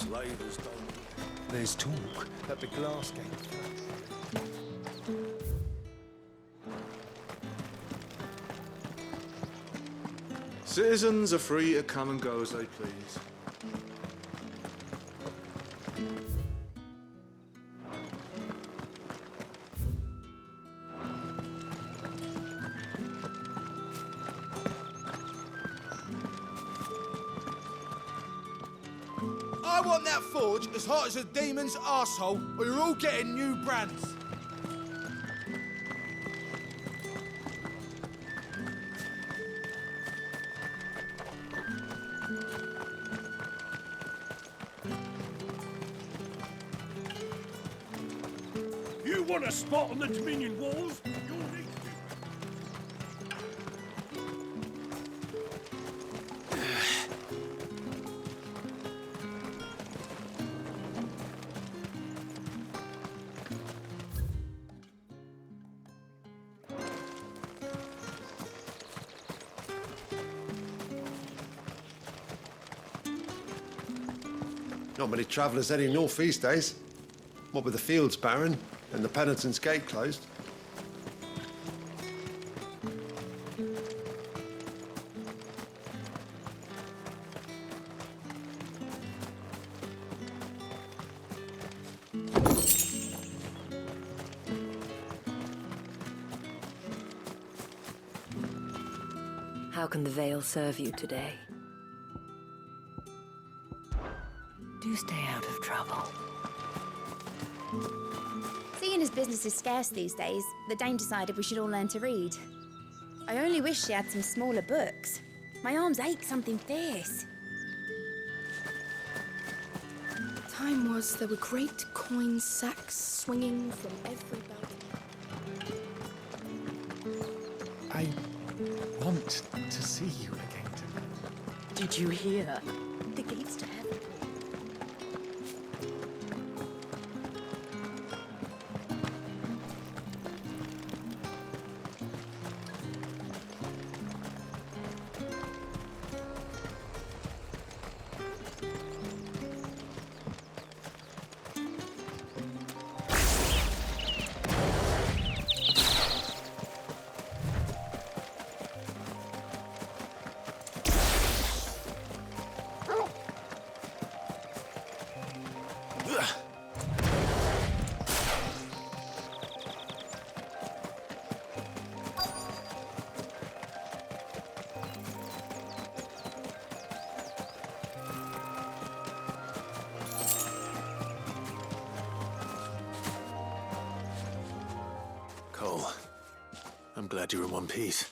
Slavers don't. There's talk that the glass gate flashed. Citizens are free to come and go as they please. I want that forge as hot as a demon's arsehole, or you're all getting new brands. You want a spot on the Dominion walls? You'll need Not many travellers heading north these days. What with the fields barren and the penitent's gate closed. How can the veil serve you today? Do stay out of trouble. Seeing as business is scarce these days, the Dame decided we should all learn to read. I only wish she had some smaller books. My arms ache something fierce. Time was there were great coin sacks swinging from every belt. I want to see you again tonight. Did you hear? The gates to heaven. Cole, I'm glad you're in one piece.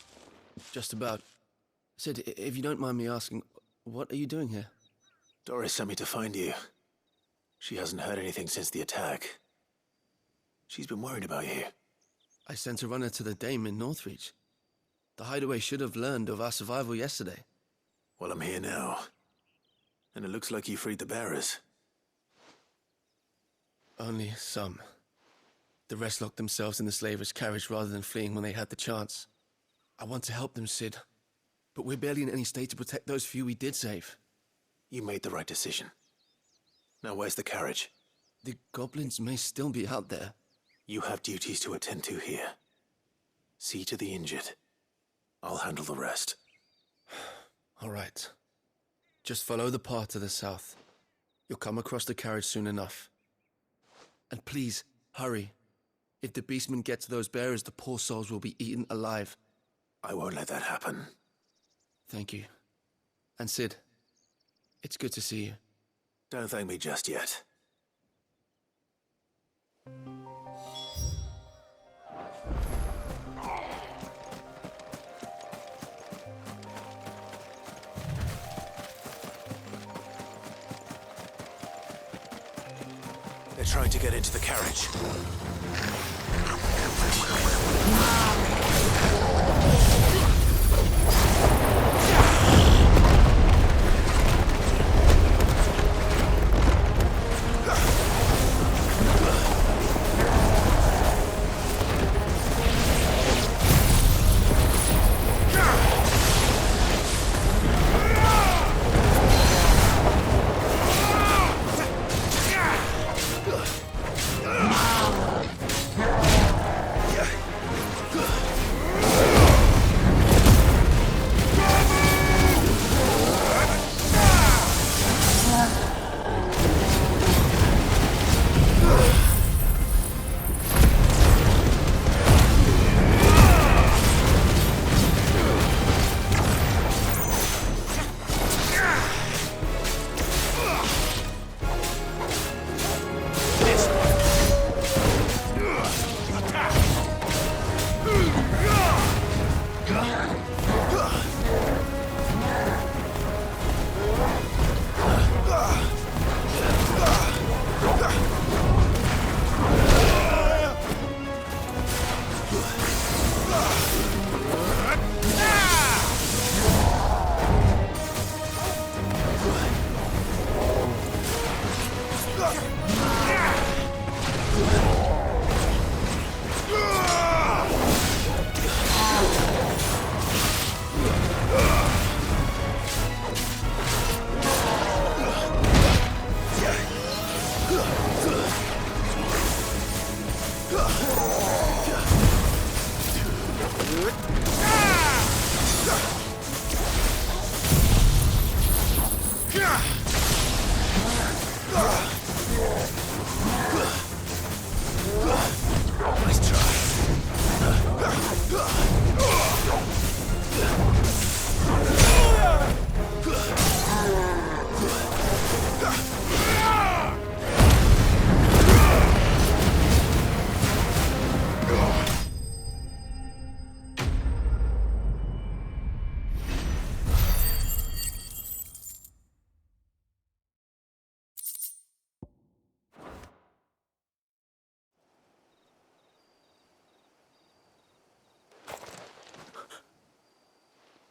Just about. Sid, if you don't mind me asking, what are you doing here? Doris sent me to find you. She hasn't heard anything since the attack. She's been worried about you. I sent a runner to the Dame in Northreach. The hideaway should have learned of our survival yesterday. Well, I'm here now. And it looks like you freed the bearers. Only some. The rest locked themselves in the slaver's carriage rather than fleeing when they had the chance. I want to help them, Sid. But we're barely in any state to protect those few we did save. You made the right decision. Now where's the carriage? The goblins may still be out there. You have duties to attend to here. See to the injured. I'll handle the rest. All right. Just follow the path to the south. You'll come across the carriage soon enough. And please, hurry. If the beastmen get to those bearers, the poor souls will be eaten alive. I won't let that happen. Thank you. And Sid, it's good to see you. Don't thank me just yet. They're trying to get into the carriage.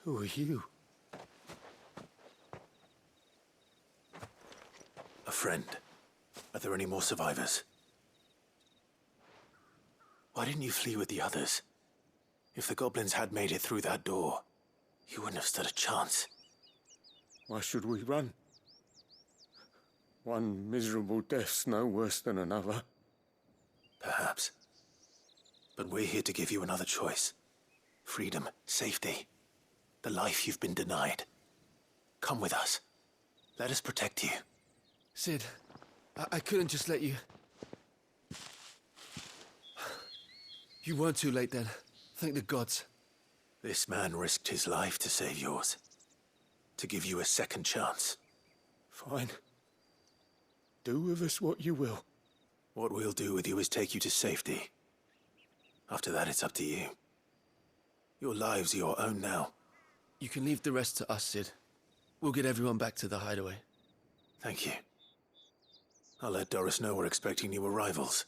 Who are you? A friend. Are there any more survivors? Why didn't you flee with the others? If the goblins had made it through that door, you wouldn't have stood a chance. Why should we run? One miserable death's no worse than another. Perhaps. But we're here to give you another choice. Freedom, safety, the life you've been denied. Come with us. Let us protect you. Sid, I couldn't just let you... You weren't too late then. Thank the gods. This man risked his life to save yours. To give you a second chance. Fine. Do with us what you will. What we'll do with you is take you to safety. After that, it's up to you. Your lives are your own now. You can leave the rest to us, Sid. We'll get everyone back to the hideaway. Thank you. I'll let Doris know we're expecting new arrivals.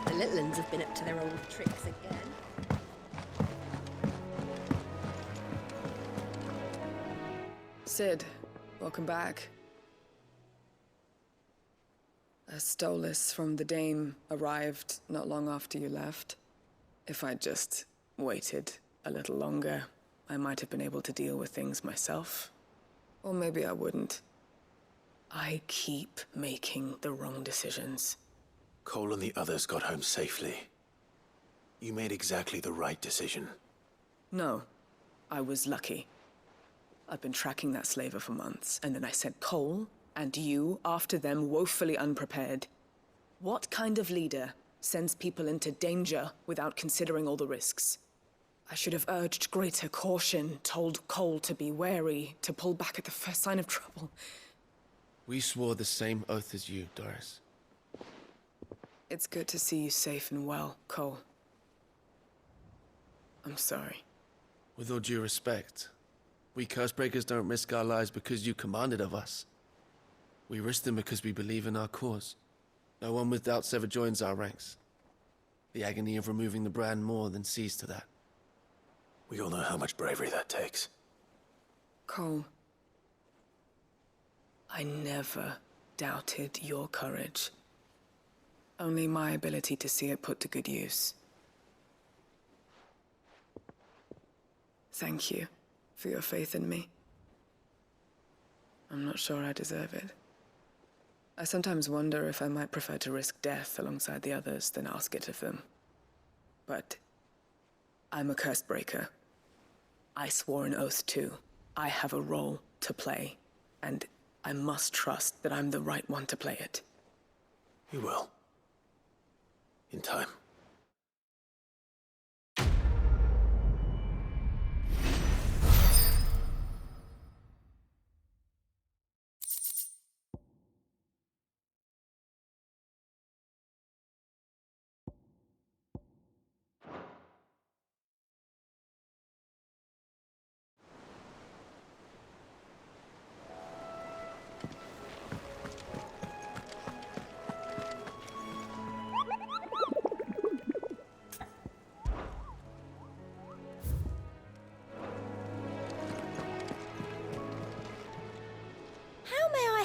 The little ones have been up to their old tricks again. Sid, welcome back. A Stolas from the Dame arrived not long after you left. If I'd just waited a little longer, I might have been able to deal with things myself. Or maybe I wouldn't. I keep making the wrong decisions. Cole and the others got home safely. You made exactly the right decision. No, I was lucky. I've been tracking that slaver for months, and then I sent Cole and you after them woefully unprepared. What kind of leader sends people into danger without considering all the risks? I should have urged greater caution, told Cole to be wary, to pull back at the first sign of trouble. We swore the same oath as you, Doris. It's good to see you safe and well, Cole. I'm sorry. With all due respect, we Cursebreakers don't risk our lives because you commanded of us. We risk them because we believe in our cause. No one with doubts ever joins our ranks. The agony of removing the brand more than sees to that. We all know how much bravery that takes. Cole, I never doubted your courage. Only my ability to see it put to good use. Thank you for your faith in me. I'm not sure I deserve it. I sometimes wonder if I might prefer to risk death alongside the others than ask it of them. But I'm a Cursebreaker. I swore an oath too. I have a role to play, and I must trust that I'm the right one to play it. You will. In time.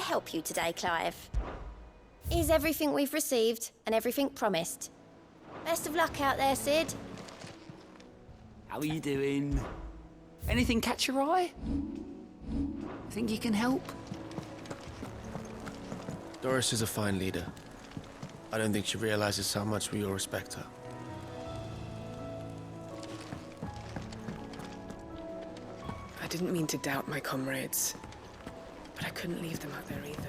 Help you today, Clive? Is everything we've received and everything promised? Best of luck out there, Sid. How are you doing? Anything catch your eye? Think you can help? Doris is a fine leader. I don't think she realizes how much we all respect her. I didn't mean to doubt my comrades, but I couldn't leave them out there either.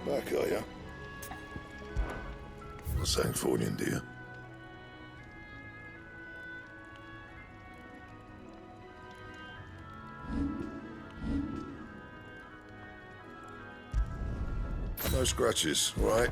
Back, are ya? St. Fornian, dear. No scratches, right?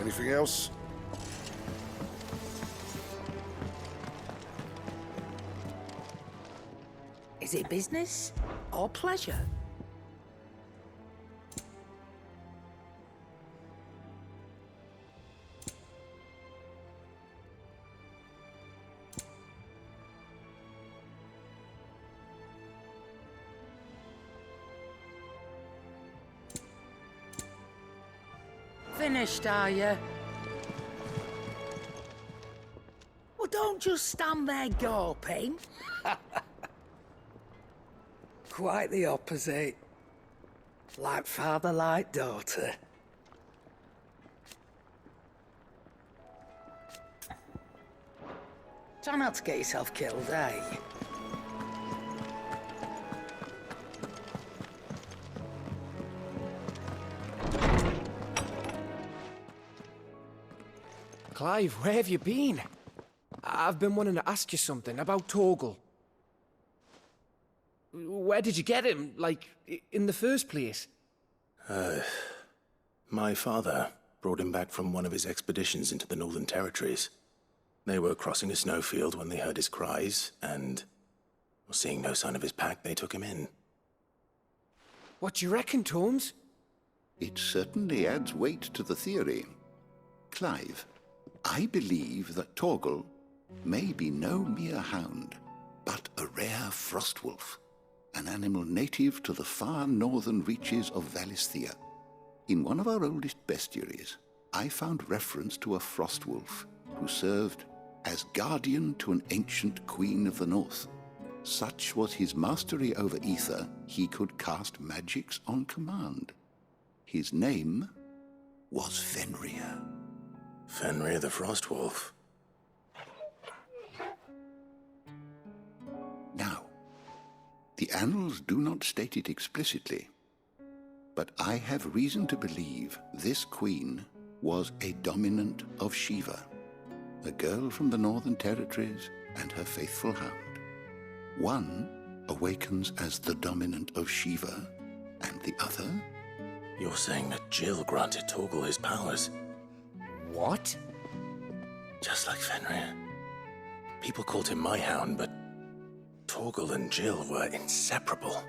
Anything else? Is it business or pleasure? Finished, are you? Well, don't just stand there gawping. Quite the opposite. Like father, like daughter. Try not to get yourself killed, eh? Clive, where have you been? I've been wanting to ask you something about Torgal. Where did you get him? Like, in the first place? My father brought him back from one of his expeditions into the Northern Territories. They were crossing a snowfield when they heard his cries, and seeing no sign of his pack, they took him in. What do you reckon, Tomes? It certainly adds weight to the theory. Clive, I believe that Torgal may be no mere hound, but a rare frostwolf, an animal native to the far northern reaches of Valisthea. In one of our oldest bestiaries, I found reference to a frostwolf who served as guardian to an ancient queen of the north. Such was his mastery over ether, he could cast magics on command. His name was Fenrir. Fenrir the Frostwolf. Now, the annals do not state it explicitly, but I have reason to believe this queen was a dominant of Shiva, a girl from the Northern Territories and her faithful hound. One awakens as the dominant of Shiva, and the other... You're saying that Jill granted Torgal his powers? What? Just like Fenrir. People called him my hound, but Torgal and Jill were inseparable.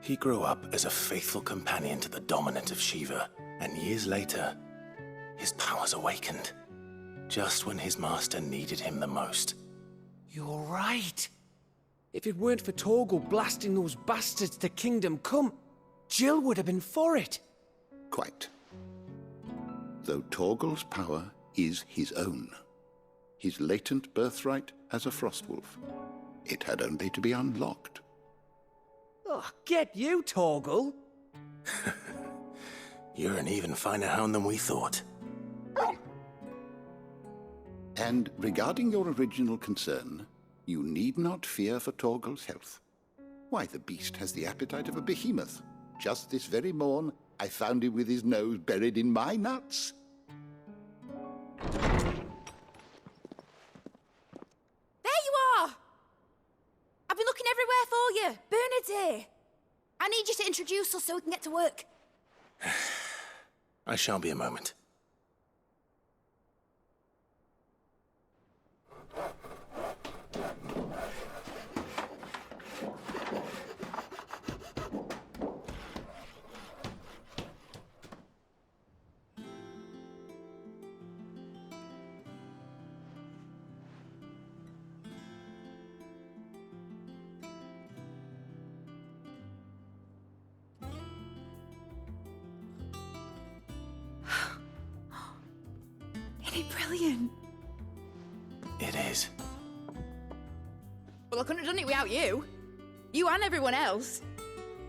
He grew up as a faithful companion to the dominant of Shiva, and years later, his powers awakened, just when his master needed him the most. You're right. If it weren't for Torgal blasting those bastards to Kingdom Come, Jill would have been for it. Quite. Though Torgal's power is his own, his latent birthright as a Frostwolf, it had only to be unlocked. Oh, get you, Torgal! You're an even finer hound than we thought. And regarding your original concern, you need not fear for Torgal's health. Why, the beast has the appetite of a behemoth. Just this very morn, I found him with his nose buried in my nuts. There you are! I've been looking everywhere for you. Bernard's here. I need you to introduce us so we can get to work. I shan't be a moment. Isn't it brilliant? It is. Well, I couldn't have done it without you. You and everyone else.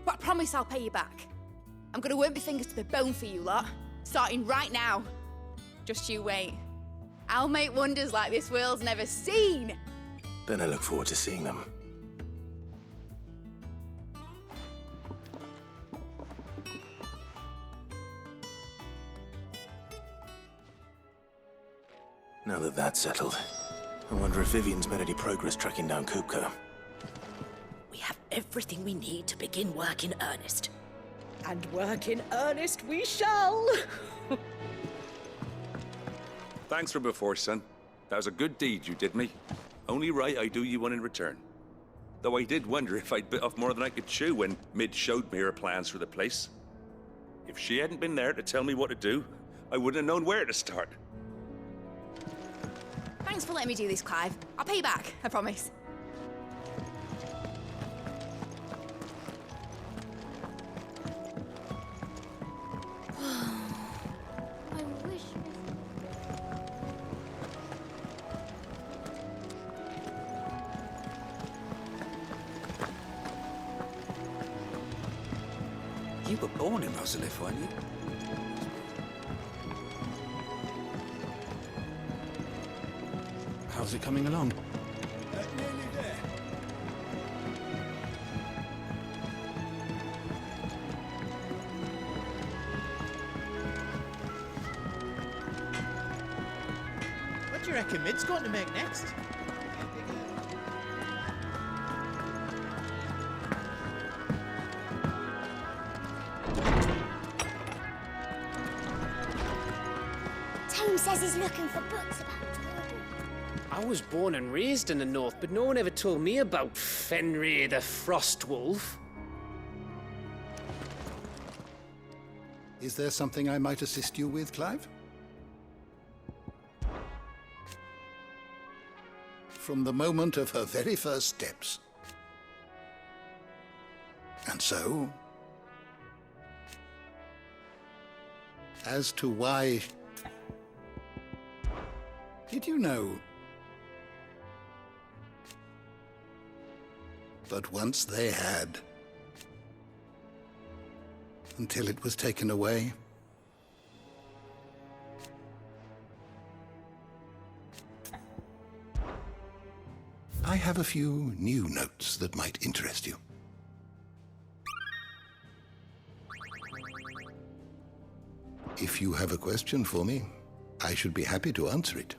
But I promise I'll pay you back. I'm gonna work my fingers to the bone for you lot, starting right now. Just you wait. I'll make wonders like this world's never seen. Then I look forward to seeing them. Now that that's settled, I wonder if Vivian's made any progress tracking down Kupka. We have everything we need to begin work in earnest. And work in earnest we shall! Thanks for before, son. That was a good deed you did me. Only right I do you one in return. Though I did wonder if I'd bit off more than I could chew when Mid showed me her plans for the place. If she hadn't been there to tell me what to do, I wouldn't have known where to start. Thanks for letting me do this, Clive. I'll pay you back, I promise. I wish... You were born in Rosalith, weren't you? How's it coming along? Nearly there. What do you reckon Mid's going to make next? Tome says he's looking for books about Torgal. I was born and raised in the north, but no one ever told me about Fenrir the Frostwolf. Is there something I might assist you with, Clive? From the moment of her very first steps. And so, as to why... Did you know? But once they had, until it was taken away. I have a few new notes that might interest you. If you have a question for me, I should be happy to answer it.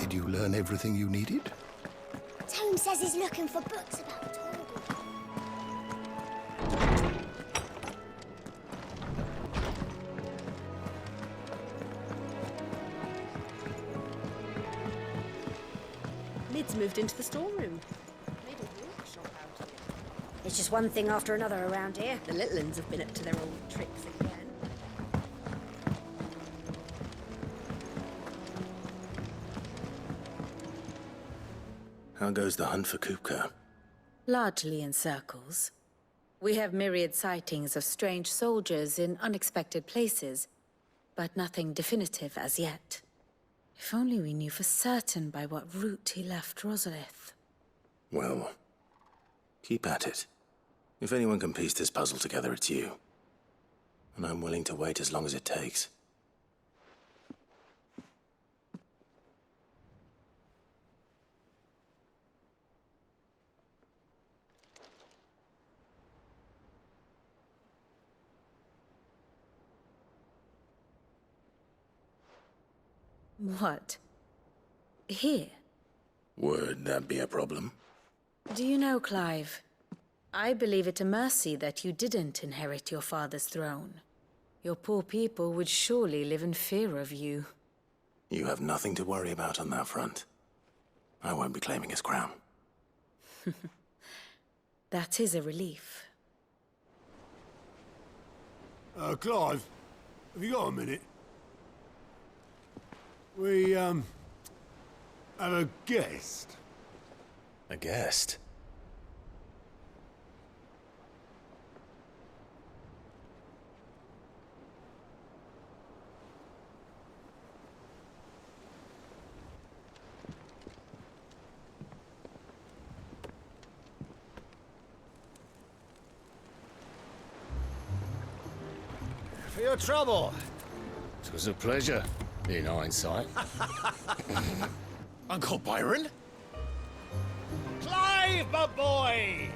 Did you learn everything you needed? Tome says he's looking for books about Torgal. Mid's moved into the storeroom. Made a workshop out of it. It's just one thing after another around here. The little uns have been up to their old tricks again. How goes the hunt for Kupka? Largely in circles. We have myriad sightings of strange soldiers in unexpected places, but nothing definitive as yet. If only we knew for certain by what route he left Rosalith. Well, keep at it. If anyone can piece this puzzle together, it's you. And I'm willing to wait as long as it takes. What? Here? Would that be a problem? Do you know, Clive? I believe it a mercy that you didn't inherit your father's throne. Your poor people would surely live in fear of you. You have nothing to worry about on that front. I won't be claiming his crown. That is a relief. Clive, have you got a minute? We, have a guest. A guest? For your trouble. It was a pleasure, in hindsight. Uncle Byron? Clive, my boy!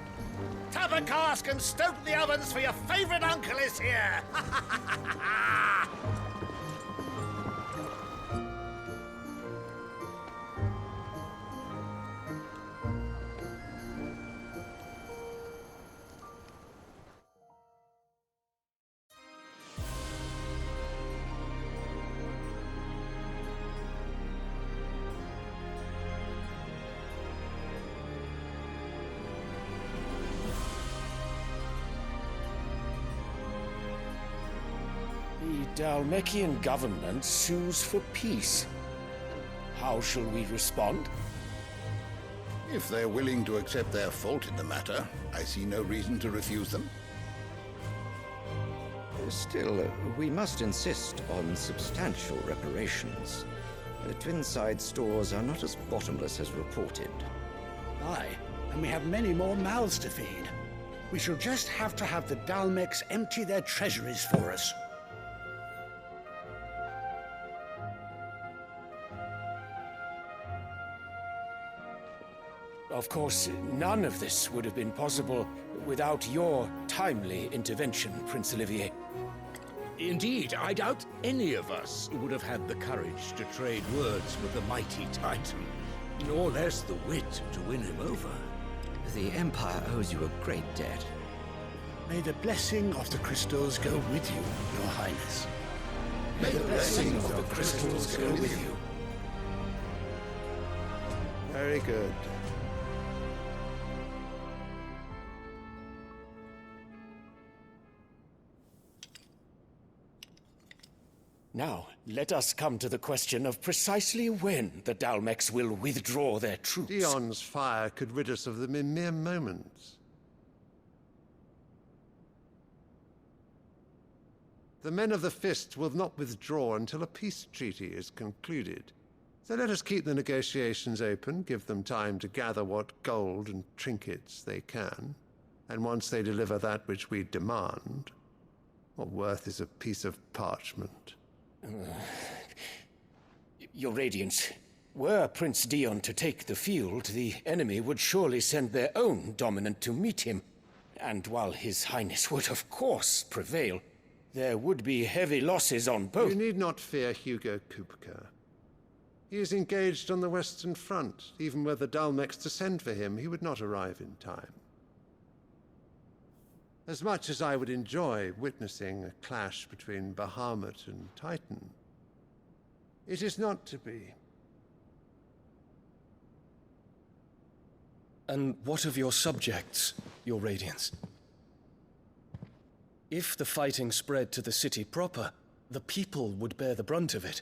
Tap a cask and stoke the ovens, for your favourite uncle is here! The Dalmekian government sues for peace. How shall we respond? If they're willing to accept their fault in the matter, I see no reason to refuse them. Still, we must insist on substantial reparations. The Twinside stores are not as bottomless as reported. Aye, and we have many more mouths to feed. We shall just have to have the Dalmecs empty their treasuries for us. Of course, none of this would have been possible without your timely intervention, Prince Olivier. Indeed, I doubt any of us would have had the courage to trade words with the mighty Titan, nor less the wit to win him over. The Empire owes you a great debt. May the blessing of the crystals go with you, Your Highness. May the blessing of the crystals go with you. Very good. Now, let us come to the question of precisely when the Dalmecs will withdraw their troops. Dion's fire could rid us of them in mere moments. The men of the Fist will not withdraw until a peace treaty is concluded. So let us keep the negotiations open, give them time to gather what gold and trinkets they can, and once they deliver that which we demand, what worth is a piece of parchment? Your Radiance, were Prince Dion to take the field, the enemy would surely send their own dominant to meet him. And while His Highness would of course prevail, there would be heavy losses on both. You need not fear Hugo Kupka. He is engaged on the Western Front. Even were the Dalmecs to send for him, he would not arrive in time. As much as I would enjoy witnessing a clash between Bahamut and Titan, it is not to be. And what of your subjects, Your Radiance? If the fighting spread to the city proper, the people would bear the brunt of it.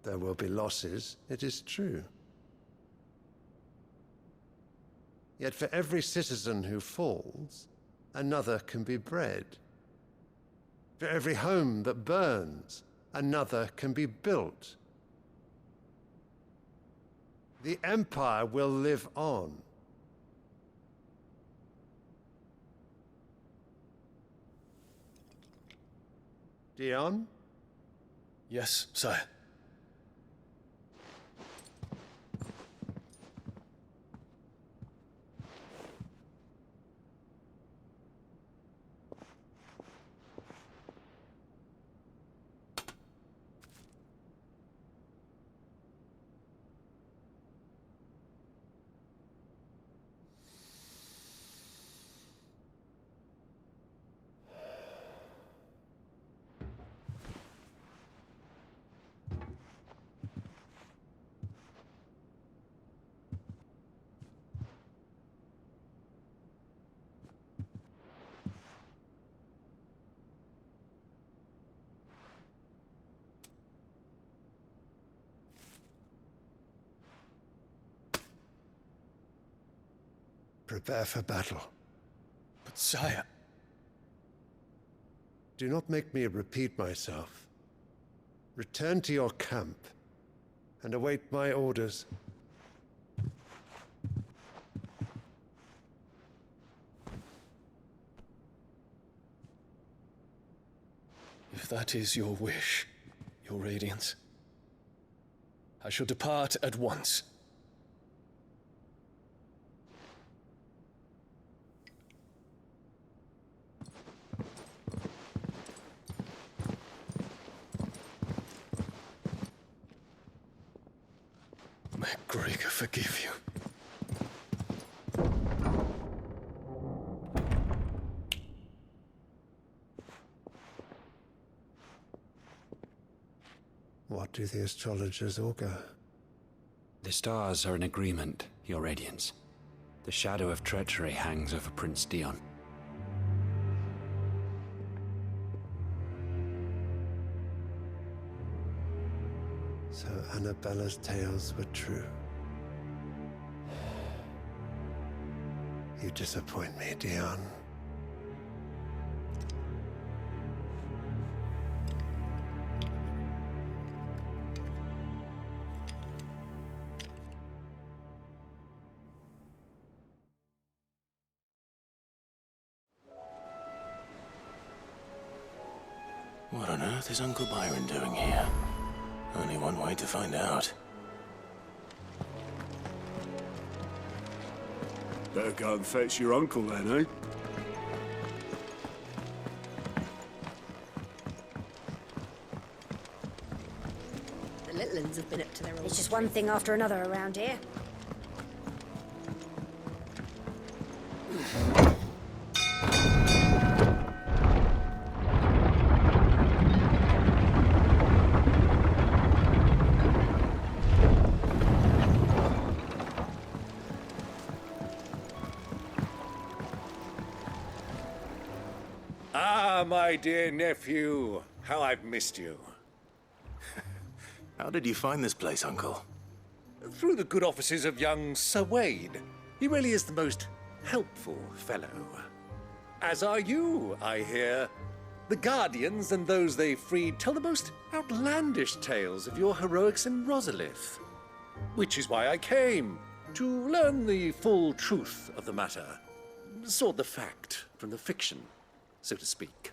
There will be losses, it is true. Yet for every citizen who falls, another can be bred. For every home that burns, another can be built. The Empire will live on. Dion? Yes, sire. prepare for battle. But sire... Do not make me repeat myself. Return to your camp and await my orders. If that is your wish, your Radiance, I shall depart at once. May Gregor forgive you. What do the astrologers augur? The stars are in agreement, Your Radiance. The shadow of treachery hangs over Prince Dion. So Annabella's tales were true. You disappoint me, Dion. What on earth is Uncle Byron doing here? Only one way to find out. Better go and fetch your uncle then, eh? The little ones have been up to their old... It's just one thing after another around here. Ah, my dear nephew, how I've missed you. How did you find this place, Uncle? Through the good offices of young Sir Wade. He really is the most helpful fellow. As are you, I hear. The Guardians and those they freed tell the most outlandish tales of your heroics in Rosalith. Which is why I came, to learn the full truth of the matter. Sort the fact from the fiction, so to speak.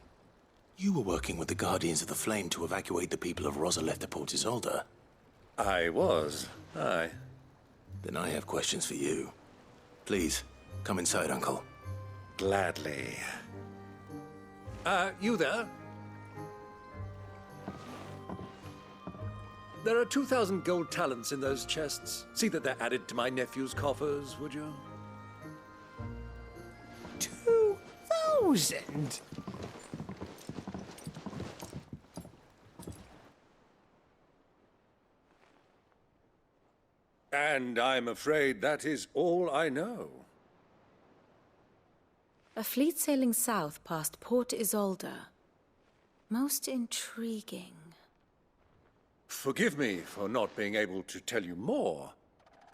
You were working with the Guardians of the Flame to evacuate the people of Rosalith to Port Isolde. I was, aye. Then I have questions for you. Please, come inside, Uncle. Gladly. You there? There are 2,000 gold talents in those chests. See that they're added to my nephew's coffers, would you? 2,000? And I'm afraid that is all I know. A fleet sailing south past Port Isolde. Most intriguing. Forgive me for not being able to tell you more.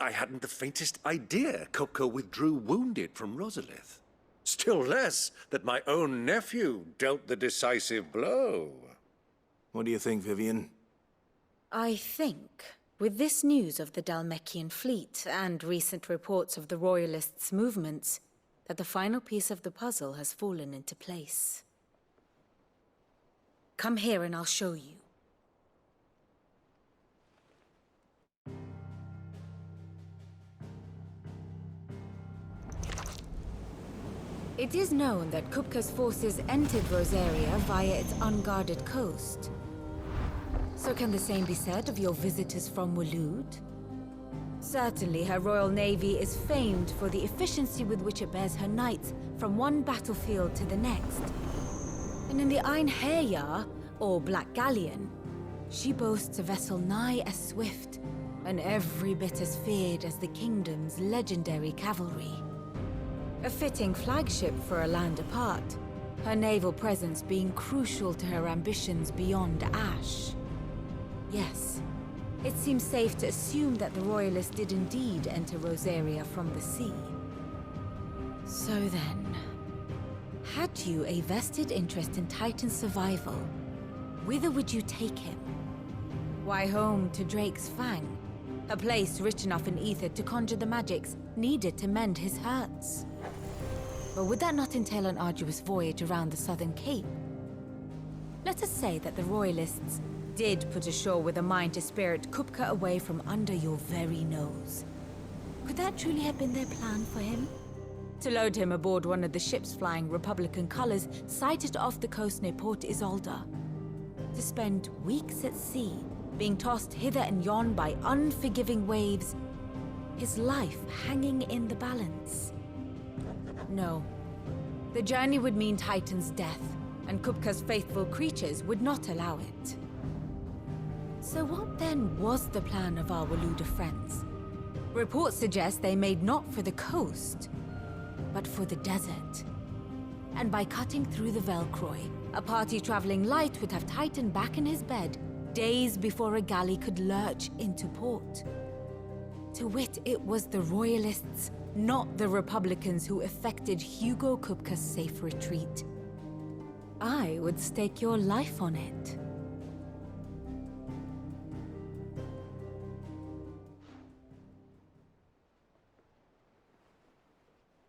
I hadn't the faintest idea Kopko withdrew wounded from Rosalith. Still less that my own nephew dealt the decisive blow. What do you think, Vivian? I think, with this news of the Dhalmekian fleet and recent reports of the Royalists' movements, that the final piece of the puzzle has fallen into place. Come here and I'll show you. It is known that Kupka's forces entered Rosaria via its unguarded coast. So can the same be said of your visitors from Waloed? Certainly, her Royal Navy is famed for the efficiency with which it bears her knights from one battlefield to the next. And in the Einherjar, or Black Galleon, she boasts a vessel nigh as swift and every bit as feared as the kingdom's legendary cavalry. A fitting flagship for a land apart, her naval presence being crucial to her ambitions beyond Ash. Yes, it seems safe to assume that the Royalists did indeed enter Rosaria from the sea. So then, had you a vested interest in Titan's survival, whither would you take him? Why, home to Drake's Fang, a place rich enough in ether to conjure the magics needed to mend his hurts. But would that not entail an arduous voyage around the southern cape? Let us say that the Royalists did put ashore with a mind to spirit Kupka away from under your very nose. Could that truly have been their plan for him? To load him aboard one of the ships flying Republican colors sighted off the coast near Port Isolde. To spend weeks at sea, being tossed hither and yon by unforgiving waves, his life hanging in the balance. No. The journey would mean Titan's death, and Kupka's faithful creatures would not allow it. So what then was the plan of our Waluda friends? Reports suggest they made not for the coast, but for the desert. And by cutting through the Velcroy, a party traveling light would have Titan back in his bed days before a galley could lurch into port. To wit, it was the Royalists, not the Republicans, who effected Hugo Kupka's safe retreat. I would stake your life on it.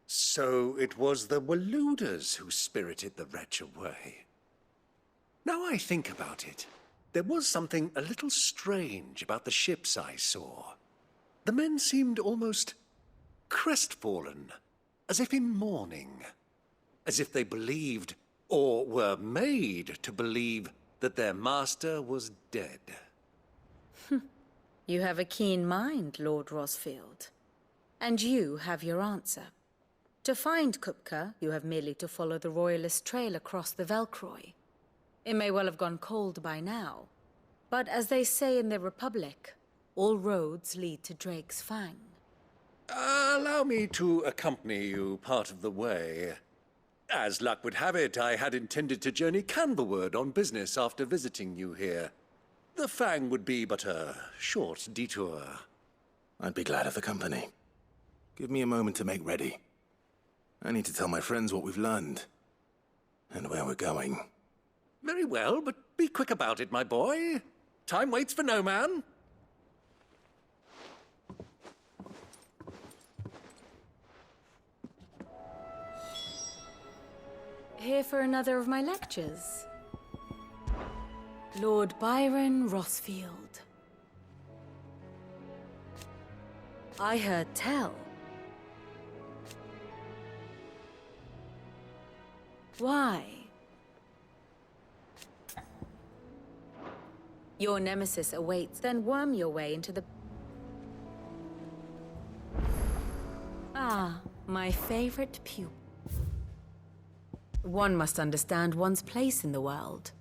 So it was the Waludas who spirited the wretch away. Now I think about it, there was something a little strange about the ships I saw. The men seemed almost crestfallen, as if in mourning, as if they believed, or were made to believe, that their master was dead. You have a keen mind, Lord Rosfield. And you have your answer. To find Kupka, you have merely to follow the Royalist trail across the Velcroy. It may well have gone cold by now, but as they say in the Republic, all roads lead to Drake's Fang. Allow me to accompany you part of the way. As luck would have it, I had intended to journey Canberward on business after visiting you here. The Fang would be but a short detour. I'd be glad of the company. Give me a moment to make ready. I need to tell my friends what we've learned, and where we're going. Very well, but be quick about it, my boy. Time waits for no man. Here for another of my lectures. Lord Byron Rosfield. I heard tell. Why? Your nemesis awaits, then worm your way into the... Ah, my favorite pupil. One must understand one's place in the world.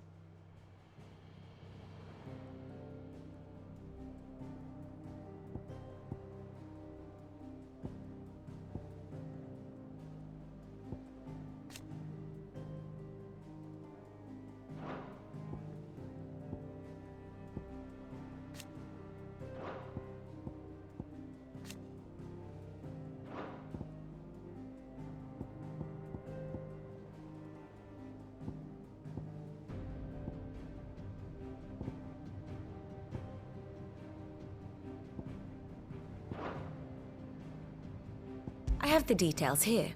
I have the details here.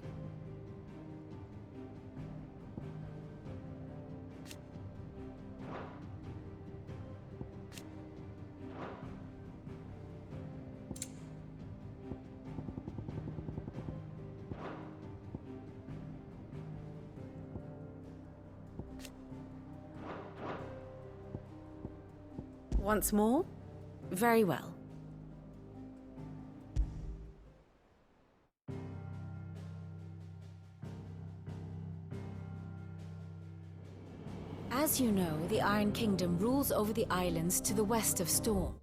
Once more? Very well. As you know, the Iron Kingdom rules over the islands to the west of Storm.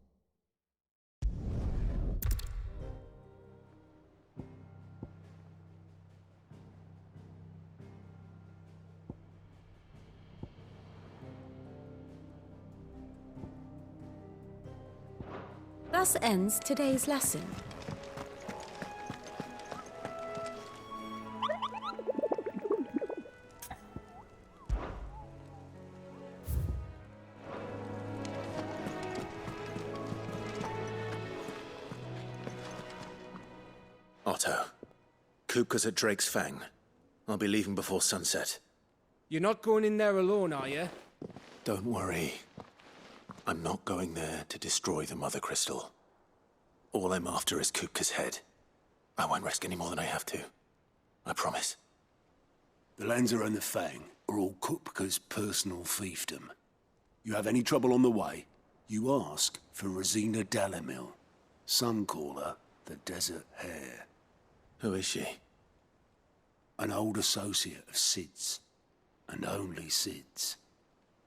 Thus ends today's lesson. Otto. Kupka's at Drake's Fang. I'll be leaving before sunset. You're not going in there alone, are you? Don't worry. I'm not going there to destroy the Mother Crystal. All I'm after is Kupka's head. I won't risk any more than I have to. I promise. The Lanza and the Fang are all Kupka's personal fiefdom. You have any trouble on the way, you ask for Rosina Dalamil. Some call her the Desert Hare. Who is she? An old associate of Sid's, and only Sid's.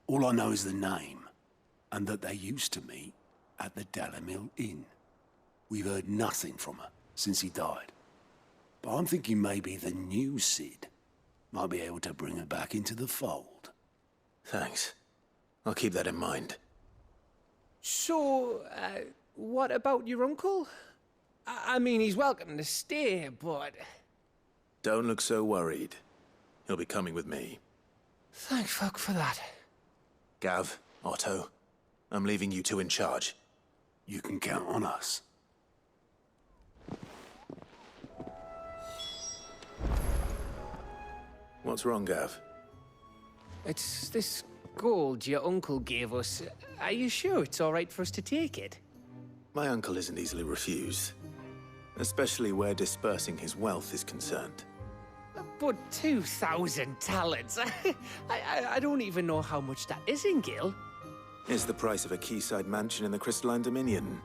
All I know is the name, and that they used to meet at the Dalamil Inn. We've heard nothing from her since he died. But I'm thinking maybe the new Sid might be able to bring her back into the fold. Thanks. I'll keep that in mind. So, what about your uncle? I mean, he's welcome to stay, but... Don't look so worried. He'll be coming with me. Thank fuck for that. Gav, Otto, I'm leaving you two in charge. You can count on us. What's wrong, Gav? It's this gold your uncle gave us. Are you sure it's all right for us to take it? My uncle isn't easily refused. Especially where dispersing his wealth is concerned. But 2,000 talents? I don't even know how much that is in Gil. It's the price of a quayside mansion in the Crystalline Dominion.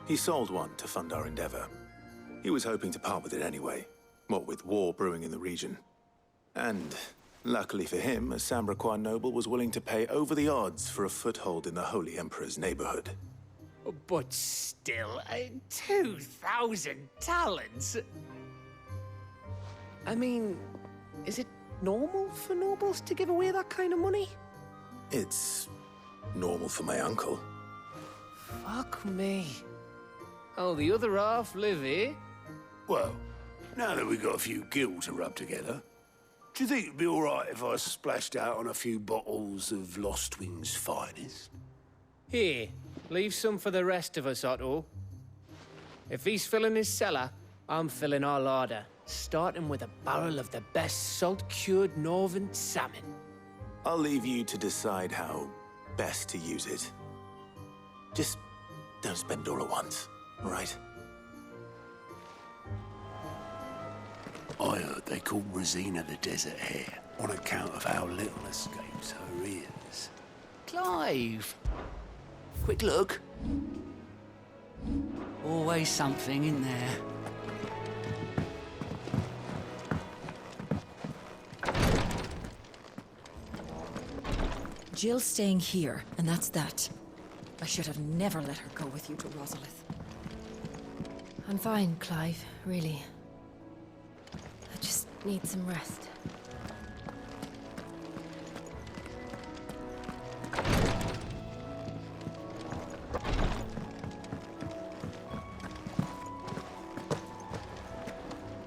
He sold one to fund our endeavor. He was hoping to part with it anyway, what with war brewing in the region. And, luckily for him, a Sambraquan noble was willing to pay over the odds for a foothold in the Holy Emperor's neighborhood. But still, 2,000 talents? I mean, is it normal for nobles to give away that kind of money? It's normal for my uncle. Fuck me. Oh, the other half live, eh? Well, now that we've got a few gil to rub together, do you think it'd be all right if I splashed out on a few bottles of Lost Wing's finest? Here, leave some for the rest of us, Otto. If he's filling his cellar, I'm filling our larder, starting with a barrel of the best salt-cured northern salmon. I'll leave you to decide how best to use it. Just don't spend it all at once, all right? I heard they called Rosina the Desert Hare on account of how little escapes her ears. Clive! Quick look. Always something in there. Jill's staying here, and that's that. I should have never let her go with you to Rosalith. I'm fine, Clive, really. I just need some rest.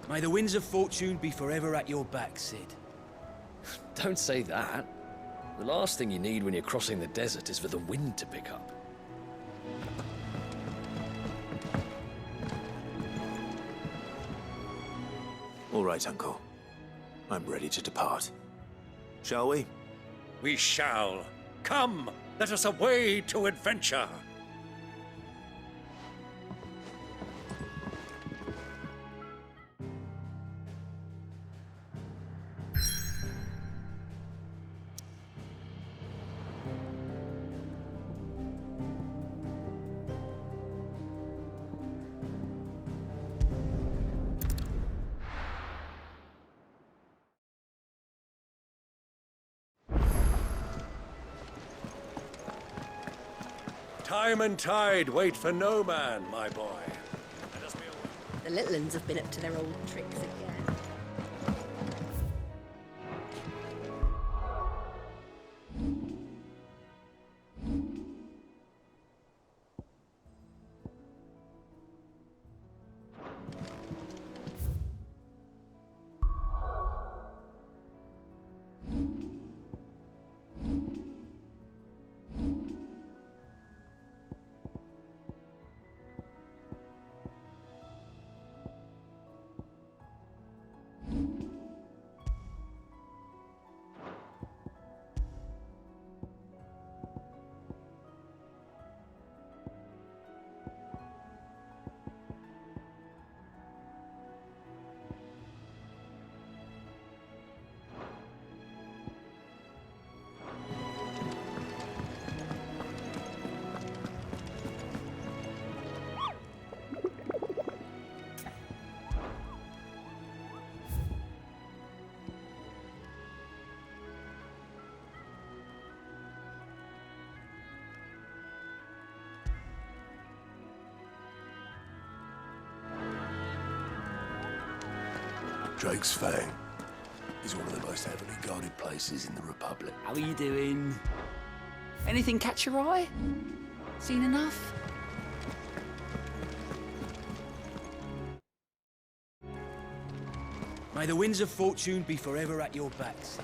May the winds of fortune be forever at your back, Sid. Don't say that. The last thing you need when you're crossing the desert is for the wind to pick up. All right, Uncle. I'm ready to depart. Shall we? We shall. Come, let us away to adventure. Time and tide wait for no man, my boy. The little uns have been up to their old tricks again. Drake's Fang is one of the most heavily guarded places in the Republic. How are you doing? Anything catch your eye? Seen enough? May the winds of fortune be forever at your backs.